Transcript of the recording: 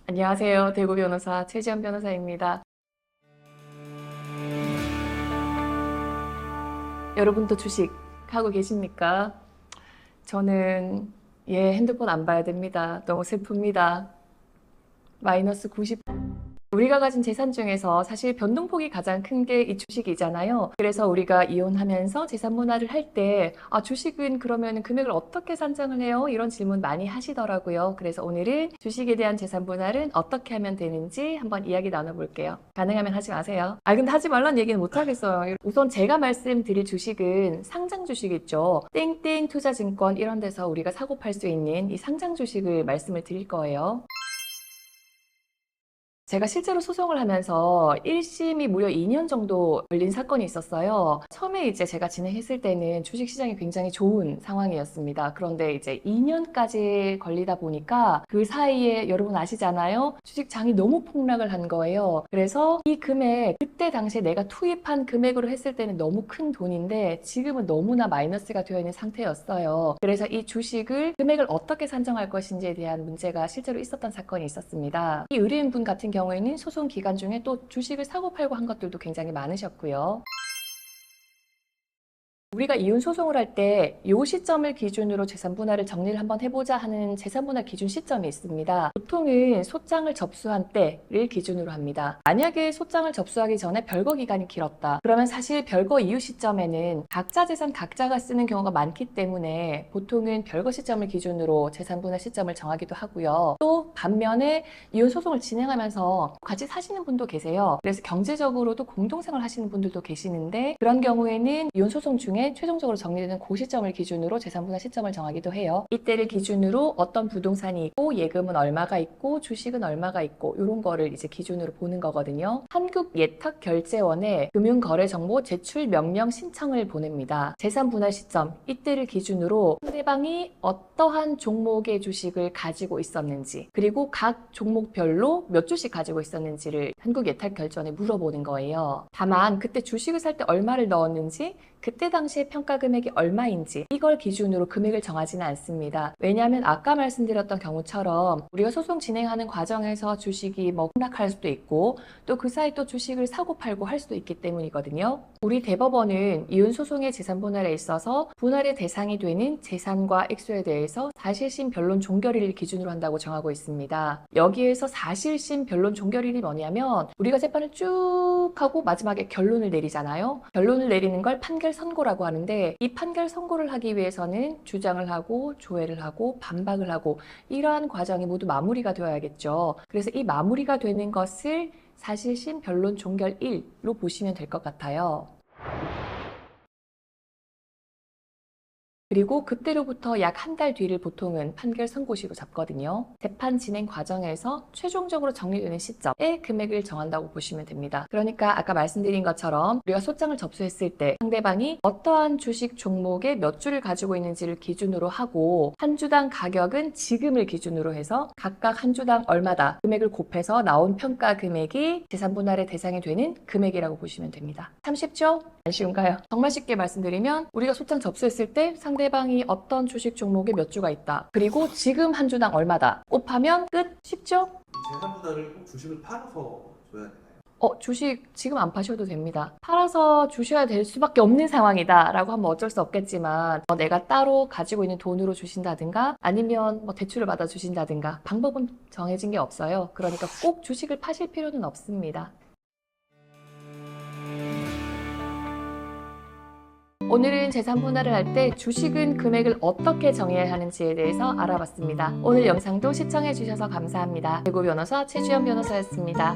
안녕하세요. 대구 변호사 최지연 변호사입니다. 여러분도 주식 하고 계십니까? 저는 핸드폰 안 봐야 됩니다. 너무 슬픕니다. 마이너스 90. 우리가 가진 재산 중에서 사실 변동폭이 가장 큰 게 이 주식이잖아요. 그래서 우리가 이혼하면서 재산 분할을 할 때, 주식은 그러면 금액을 어떻게 산정을 해요? 이런 질문 많이 하시더라고요. 그래서 오늘은 주식에 대한 재산 분할은 어떻게 하면 되는지 한번 이야기 나눠볼게요. 가능하면 하지 마세요. 근데 하지 말라는 얘기는 못 하겠어요. 우선 제가 말씀드릴 주식은 상장 주식 있죠. 땡땡 투자증권 이런 데서 우리가 사고 팔 수 있는 이 상장 주식을 말씀을 드릴 거예요. 제가 실제로 소송을 하면서 1심이 무려 2년 정도 걸린 사건이 있었어요. 처음에 이제 제가 진행했을 때는 주식시장이 굉장히 좋은 상황이었습니다. 그런데 이제 2년까지 걸리다 보니까 그 사이에 여러분 아시잖아요. 주식장이 너무 폭락을 한 거예요. 그래서 이 금액, 그때 당시에 내가 투입한 금액으로 했을 때는 너무 큰 돈인데 지금은 너무나 마이너스가 되어 있는 상태였어요. 그래서 이 주식을 금액을 어떻게 산정할 것인지에 대한 문제가 실제로 있었던 사건이 있었습니다. 이 의뢰인분 같은 경우에는 소송 기간 중에 또 주식을 사고 팔고 한 것들도 굉장히 많으셨고요. 우리가 이혼 소송을 할 때 이 시점을 기준으로 재산 분할을 정리를 한번 해보자 하는 재산 분할 기준 시점이 있습니다. 보통은 소장을 접수한 때를 기준으로 합니다. 만약에 소장을 접수하기 전에 별거 기간이 길었다. 그러면 사실 별거 이후 시점에는 각자 재산 각자가 쓰는 경우가 많기 때문에 보통은 별거 시점을 기준으로 재산 분할 시점을 정하기도 하고요. 또 반면에 이혼 소송을 진행하면서 같이 사시는 분도 계세요. 그래서 경제적으로도 공동생활 하시는 분들도 계시는데 그런 경우에는 이혼 소송 중에 최종적으로 정리되는 그 시점을 기준으로 재산분할 시점을 정하기도 해요. 이때를 기준으로 어떤 부동산이 있고 예금은 얼마가 있고 주식은 얼마가 있고 이런 거를 이제 기준으로 보는 거거든요. 한국예탁결제원에 금융거래정보 제출 명령 신청을 보냅니다. 재산분할 시점 이때를 기준으로 상대방이 어떠한 종목의 주식을 가지고 있었는지 그리고 각 종목별로 몇 주씩 가지고 있었는지를 한국예탁결제원에 물어보는 거예요. 다만 그때 주식을 살 때 얼마를 넣었는지 그때 당시에 평가 금액이 얼마인지 이걸 기준으로 금액을 정하지는 않습니다. 왜냐하면 아까 말씀드렸던 경우처럼 우리가 소송 진행하는 과정에서 주식이 폭락할 수도 있고 또 그 사이 또 주식을 사고 팔고 할 수도 있기 때문이거든요. 우리 대법원은 이혼 소송의 재산 분할에 있어서 분할의 대상이 되는 재산과 액수에 대해서 사실심 변론 종결일을 기준으로 한다고 정하고 있습니다. 여기에서 사실심 변론 종결일이 뭐냐면 우리가 재판을 쭉 하고 마지막에 결론을 내리잖아요. 결론을 내리는 걸 판결 선고라고 하는데 이 판결 선고를 하기 위해서는 주장을 하고 조회를 하고 반박을 하고 이러한 과정이 모두 마무리가 되어야겠죠. 그래서 이 마무리가 되는 것을 사실심 변론 종결일로 보시면 될 것 같아요. 그리고 그때로부터 약 한 달 뒤를 보통은 판결 선고시로 잡거든요. 재판 진행 과정에서 최종적으로 정리되는 시점에 금액을 정한다고 보시면 됩니다. 그러니까 아까 말씀드린 것처럼 우리가 소장을 접수했을 때 상대방이 어떠한 주식 종목의 몇 주를 가지고 있는지를 기준으로 하고 한 주당 가격은 지금을 기준으로 해서 각각 한 주당 얼마다 금액을 곱해서 나온 평가 금액이 재산 분할의 대상이 되는 금액이라고 보시면 됩니다. 참 쉽죠? 안 쉬운가요? 정말 쉽게 말씀드리면 우리가 소장 접수했을 때 상대방이 어떤 주식 종목에 몇 주가 있다. 그리고 지금 한 주당 얼마다. 곱하면 끝. 쉽죠? 이 재산 분할을 꼭 주식을 팔아서 줘야 되나요? 주식 지금 안 파셔도 됩니다. 팔아서 주셔야 될 수밖에 없는 상황이다 라고 하면 어쩔 수 없겠지만 내가 따로 가지고 있는 돈으로 주신다든가 아니면 대출을 받아 주신다든가 방법은 정해진 게 없어요. 그러니까 꼭 주식을 파실 필요는 없습니다. 오늘은 재산 분할을 할 때 주식은 금액을 어떻게 정해야 하는지에 대해서 알아봤습니다. 오늘 영상도 시청해 주셔서 감사합니다. 대구 변호사 최주연 변호사였습니다.